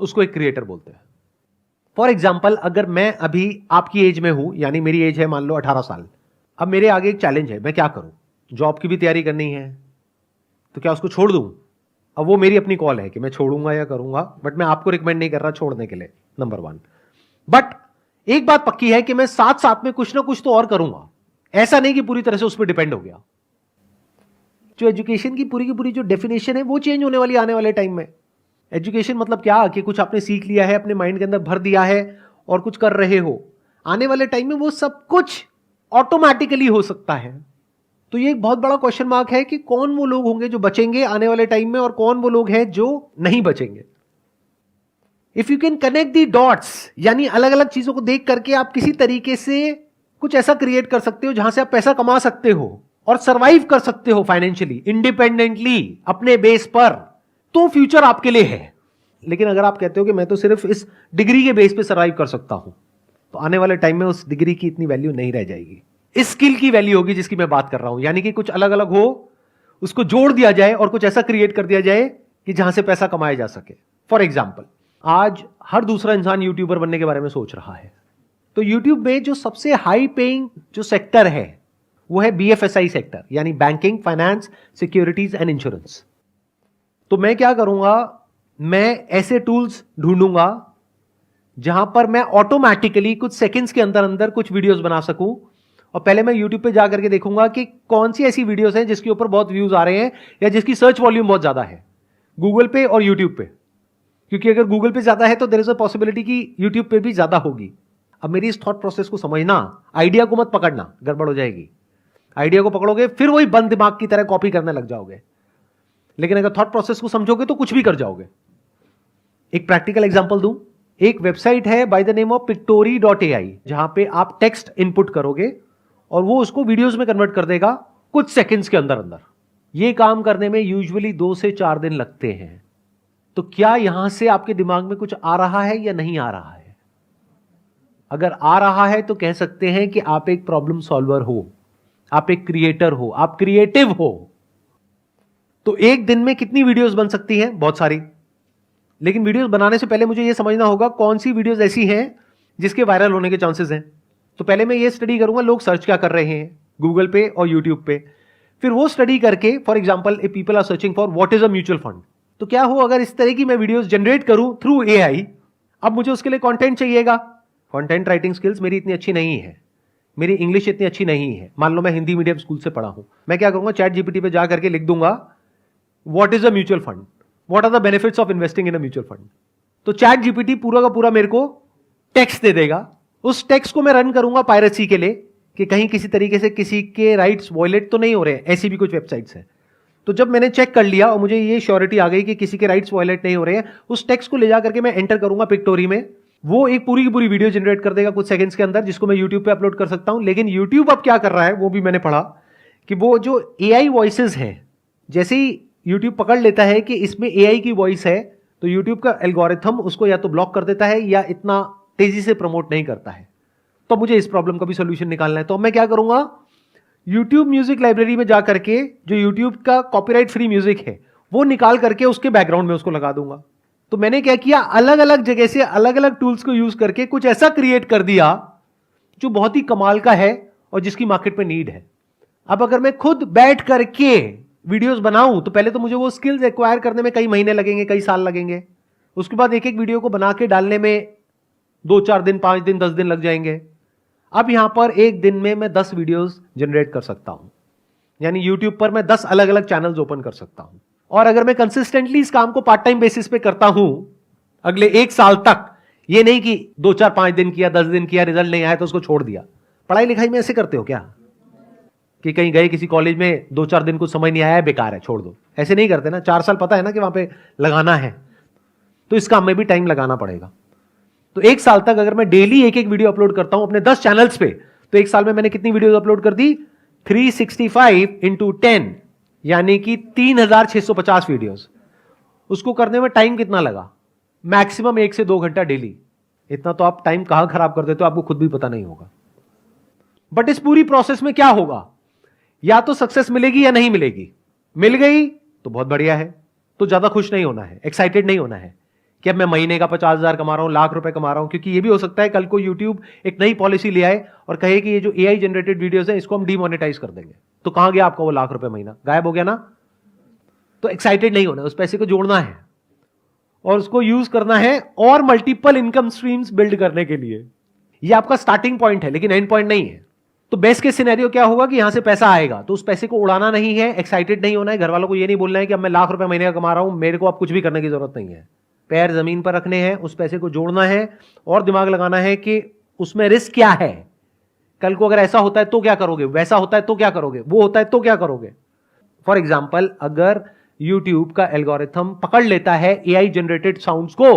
उसको एक क्रिएटर बोलते हैं। फॉर एग्जाम्पल, अगर मैं अभी आपकी एज में हूं, यानी मेरी एज है मान लो 18 साल, अब मेरे आगे एक चैलेंज है, मैं क्या करूं? जॉब की भी तैयारी करनी है, तो क्या उसको छोड़ दूं? अब वो मेरी अपनी कॉल है कि मैं छोड़ूंगा या करूंगा, बट मैं आपको रिकमेंड नहीं कर रहा छोड़ने के लिए, नंबर 1। बट एक बात पक्की है कि मैं साथ साथ में कुछ ना कुछ तो और करूंगा, ऐसा नहीं कि पूरी तरह से उस पर डिपेंड हो गया। जो एजुकेशन की पूरी जो डेफिनेशन है वो चेंज होने वाली आने वाले टाइम में। एजुकेशन मतलब क्या कि कुछ आपने सीख लिया है, अपने माइंड के अंदर भर दिया है और कुछ कर रहे हो। आने वाले टाइम में वो सब कुछ ऑटोमेटिकली हो सकता है। तो ये एक बहुत बड़ा क्वेश्चन मार्क है कि कौन वो लोग होंगे जो बचेंगे आने वाले टाइम में और कौन वो लोग हैं जो नहीं बचेंगे। If you can connect the dots, यानी अलग अलग चीजों को देख करके आप किसी तरीके से कुछ ऐसा क्रिएट कर सकते हो जहां से आप पैसा कमा सकते हो और सरवाइव कर सकते हो फाइनेंशियली, इंडिपेंडेंटली, अपने बेस पर, तो फ्यूचर आपके लिए है। लेकिन अगर आप कहते हो कि मैं तो सिर्फ इस डिग्री के बेस पे सरवाइव कर सकता हूं, तो आने वाले टाइम में उस डिग्री की इतनी वैल्यू नहीं रह जाएगी। इस स्किल की वैल्यू होगी जिसकी मैं बात कर रहा हूं, यानी कि कुछ अलग अलग हो, उसको जोड़ दिया जाए और कुछ ऐसा क्रिएट कर दिया जाए कि जहां से पैसा कमाया जा सके। फॉर एग्जाम्पल, आज हर दूसरा इंसान यूट्यूबर बनने के बारे में सोच रहा है। तो यूट्यूब में जो सबसे हाई पेइंग जो सेक्टर है वो है BFSI सेक्टर, यानी banking, finance, securities and insurance. तो मैं क्या करूंगा, मैं ऐसे टूल्स ढूंढूंगा जहां पर मैं ऑटोमेटिकली कुछ सेकंड्स के अंदर अंदर कुछ वीडियोस बना सकूं। और पहले मैं यूट्यूब पे जाकर के देखूंगा कि कौन सी ऐसी वीडियोस हैं जिसके ऊपर बहुत व्यूज आ रहे हैं या जिसकी सर्च वॉल्यूम बहुत ज्यादा है, गूगल पे और यूट्यूब पे। क्योंकि अगर गूगल पे ज्यादा है तो देयर इज अ पॉसिबिलिटी कि यूट्यूब पे भी ज्यादा होगी। अब मेरी इस थॉट प्रोसेस को समझना, आइडिया को मत पकड़ना, गड़बड़ हो जाएगी। आइडिया को पकड़ोगे फिर वही बंद दिमाग की तरह कॉपी करने लग जाओगे, लेकिन अगर थॉट प्रोसेस को समझोगे तो कुछ भी कर जाओगे। एक प्रैक्टिकल एग्जांपल दूं, एक वेबसाइट है by the name of pictory.ai, जहां पे आप टेक्स्ट इनपुट करोगे और वो उसको वीडियोस में कन्वर्ट कर देगा कुछ सेकंड्स के अंदर अंदर। ये काम करने में यूजुअली 2 से 4 दिन लगते हैं। तो क्या यहां से आपके दिमाग में कुछ आ रहा है या नहीं आ रहा है? अगर आ रहा है तो कह सकते हैं कि आप एक प्रॉब्लम सॉल्वर हो, आप एक क्रिएटर हो, आप क्रिएटिव हो। तो एक दिन में कितनी वीडियोस बन सकती हैं? बहुत सारी। लेकिन वीडियोस बनाने से पहले मुझे यह समझना होगा कौन सी वीडियोस ऐसी हैं जिसके वायरल होने के चांसेस हैं। तो पहले मैं ये स्टडी करूंगा लोग सर्च क्या कर रहे हैं गूगल पे और यूट्यूब पे। फिर वो स्टडी करके, for example, if people are searching for what is a mutual fund, तो क्या हो अगर इस तरह की मैं वीडियोस जनरेट करूं थ्रू AI। अब मुझे उसके लिए कंटेंट चाहिएगा। कंटेंट राइटिंग स्किल्स मेरी इतनी अच्छी नहीं है, मेरी इंग्लिश इतनी अच्छी नहीं है। मान लो मैं हिंदी मीडियम स्कूल से पढ़ा हूं, मैं क्या करूंगा, चैट GPT पे जा करके लिख दूंगा what is a mutual fund, what are the benefits of investing in a mutual fund. तो चैट GPT पूरा का पूरा मेरे को टेक्स्ट दे देगा। उस टेक्स्ट को मैं रन करूंगा पायरेसी के लिए कि कहीं किसी तरीके से किसी के राइट्स वॉयलेट तो नहीं हो रहे हैं। ऐसी भी कुछ वेबसाइट्स हैं। तो जब मैंने चेक कर लिया और मुझे ये श्योरिटी आ गई कि किसी के राइट्स वॉयलेट नहीं हो रहे हैं, उस टेक्स्ट को ले जाकर के मैं एंटर करूंगा पिक्टोरी में, वो एक पूरी की पूरी वीडियो जनरेट कर देगा कुछ सेकंड्स के अंदर, जिसको मैं यूट्यूब पे अपलोड कर सकता हूं। लेकिन यूट्यूब अब क्या कर रहा है वो भी मैंने पढ़ा कि वो जो AI वॉइसेस हैं, जैसे ही यूट्यूब पकड़ लेता है कि इसमें AI की वॉइस है, तो यूट्यूब का एल्गोरिथम उसको या तो ब्लॉक कर देता है या इतना तेजी से प्रमोट नहीं करता है। तो मुझे इस प्रॉब्लम का भी सोल्यूशन निकालना है। तो मैं क्या करूंगा, यूट्यूब म्यूजिक लाइब्रेरी में जाकर के जो यूट्यूब का कॉपीराइट फ्री म्यूजिक है वो निकाल करके उसके बैकग्राउंड में उसको लगा दूंगा। तो मैंने क्या किया, अलग अलग जगह से अलग अलग टूल्स को यूज करके कुछ ऐसा क्रिएट कर दिया जो बहुत ही कमाल का है और जिसकी मार्केट में नीड है। अब अगर मैं खुद बैठ करके वीडियोस बनाऊं तो पहले तो मुझे वो स्किल्स एक्वायर करने में कई महीने लगेंगे, कई साल लगेंगे। उसके बाद एक एक वीडियो को बना के डालने में 2-4 दिन, 5 दिन, 10 दिन लग जाएंगे। अब यहां पर एक दिन में मैं 10 वीडियोस जनरेट कर सकता हूं, यानी यूट्यूब पर मैं 10 अलग अलग चैनल्स ओपन कर सकता हूं। और अगर मैं कंसिस्टेंटली इस काम को पार्ट टाइम बेसिस पे करता हूं अगले 1 साल तक, ये नहीं कि 2-4-5 दिन किया, 10 दिन किया, रिजल्ट नहीं आया तो उसको छोड़ दिया। पढ़ाई लिखाई में ऐसे करते हो क्या कि कहीं गए किसी कॉलेज में, 2-4 दिन कुछ समझ नहीं आया, बेकार है, छोड़ दो। ऐसे नहीं करते ना। 4 साल पता है ना कि वहां पे लगाना है, तो इस काम में भी टाइम लगाना पड़ेगा। तो 1 साल तक अगर मैं डेली एक एक वीडियो अपलोड करता हूं अपने 10 चैनल्स पे, तो 1 साल में मैंने कितनी वीडियोस अपलोड कर दी? 365 इंटू 10, यानी कि 3650 वीडियोस। उसको करने में टाइम कितना लगा? मैक्सिमम 1 से 2 घंटा डेली। इतना तो आप टाइम कहां खराब कर देते हो आपको खुद भी पता नहीं होगा। बट इस पूरी प्रोसेस में क्या होगा, या तो सक्सेस मिलेगी या नहीं मिलेगी। मिल गई तो बहुत बढ़िया है, तो ज्यादा खुश नहीं होना है, एक्साइटेड नहीं होना है। कि अब मैं महीने का 50,000 कमा रहा हूं, लाख रुपए कमा रहा हूं, क्योंकि ये भी हो सकता है कल को यूट्यूब एक नई पॉलिसी ले आए और कहे कि ये जो एआई जनरेटेड वीडियोस है इसको हम डीमोनेटाइज कर देंगे, तो कहां गया आपका वो लाख रुपए महीना, गायब हो गया ना। तो एक्साइटेड नहीं होना, उस पैसे को जोड़ना है और उसको यूज करना है और मल्टीपल इनकम स्ट्रीम्स बिल्ड करने के लिए। ये आपका स्टार्टिंग पॉइंट है लेकिन एंड पॉइंट नहीं है। तो बेस्ट केस सिनेरियो क्या होगा कि यहां से पैसा आएगा तो उस पैसे को उड़ाना नहीं है, एक्साइटेड नहीं होना है, घर वालों को ये नहीं बोलना है कि अब मैं लाख रुपए महीने का कमा रहा हूं, मेरे को अब कुछ भी करने की जरूरत नहीं है। पैर जमीन पर रखने हैं, उस पैसे को जोड़ना है और दिमाग लगाना है कि उसमें रिस्क क्या है, कल को अगर ऐसा होता है तो क्या करोगे, वैसा होता है तो क्या करोगे, वो होता है तो क्या करोगे। फॉर एग्जाम्पल अगर यूट्यूब का एल्गोरिथम पकड़ लेता है एआई जनरेटेड साउंड्स को,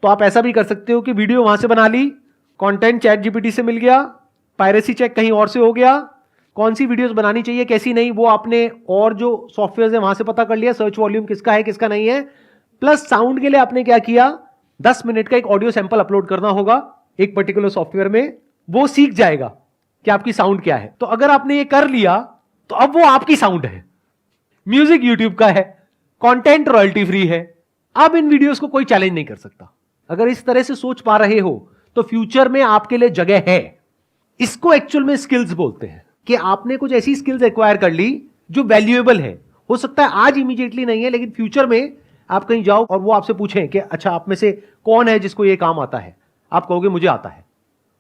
तो आप ऐसा भी कर सकते हो कि वीडियो वहां से बना ली, कंटेंट चैट जीपीटी से मिल गया, पायरेसी चेक कहीं और से हो गया, कौन सी वीडियोस बनानी चाहिए कैसी नहीं वो आपने और जो सॉफ्टवेयर है वहां से पता कर लिया, सर्च वॉल्यूम किसका है किसका नहीं है। प्लस साउंड के लिए आपने क्या किया, 10 मिनट का एक ऑडियो सैंपल अपलोड करना होगा एक पर्टिकुलर सॉफ्टवेयर में, वो सीख जाएगा कि आपकी साउंड क्या है। तो अगर आपने ये कर लिया तो अब वो आपकी साउंड है, म्यूजिक यूट्यूब का है, कंटेंट रॉयल्टी फ्री है, अब इन वीडियोस को कोई चैलेंज नहीं कर सकता। अगर इस तरह से सोच पा रहे हो तो फ्यूचर में आपके लिए जगह है। इसको एक्चुअल में स्किल्स बोलते हैं कि आपने कुछ ऐसी स्किल्स एक्वायर कर ली जो वैल्यूएबल है। हो सकता है आज इमीडिएटली नहीं है लेकिन फ्यूचर में आप कहीं जाओ और वो आपसे पूछें कि अच्छा आप में से कौन है जिसको ये काम आता है, आप कहोगे मुझे आता है,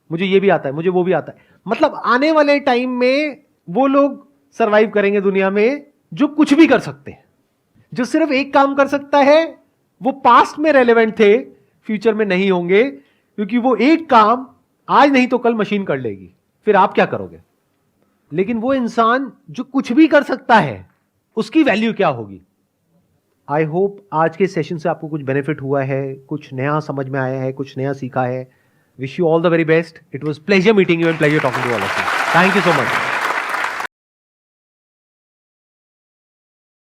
मुझे ये भी आता है, मुझे वो भी आता है। मतलब आने वाले टाइम में वो लोग सरवाइव करेंगे दुनिया में जो कुछ भी कर सकते हैं। जो सिर्फ एक काम कर सकता है वो पास्ट में रेलेवेंट थे, फ्यूचर में नहीं होंगे, क्योंकि वो एक काम आज नहीं तो कल मशीन कर लेगी, फिर आप क्या करोगे। लेकिन वो इंसान जो कुछ भी कर सकता है उसकी वैल्यू क्या होगी। आई होप आज के सेशन से आपको कुछ बेनिफिट हुआ है, कुछ नया समझ में आया है, कुछ नया सीखा है। Wish you all the very best. It was pleasure meeting you and pleasure talking to all of you. Thank you so much.